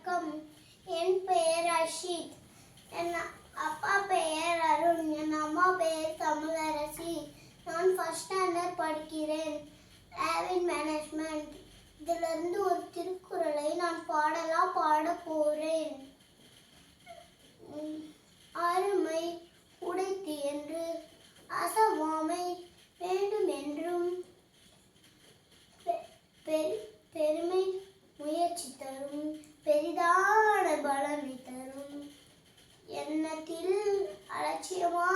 வணக்கம். என் பெயர் அஷித். என் அப்பா பெயர் அருண். என் அம்மா பெயர் தமிழரசி. நான் ஃபர்ஸ்ட் ஸ்டாண்டர்ட் படிக்கிறேன். ஆவின் மேனேஜ்மெண்ட். இதிலிருந்து ஒரு திருக்குறளை நான் பாட போறேன். அருமை உடைத்து என்று அசவாமை வேண்டும் என்றும் பெருமை முயற்சி தரும் பெரிதான பலனை தரும். எண்ணத்தில் அலட்சியமா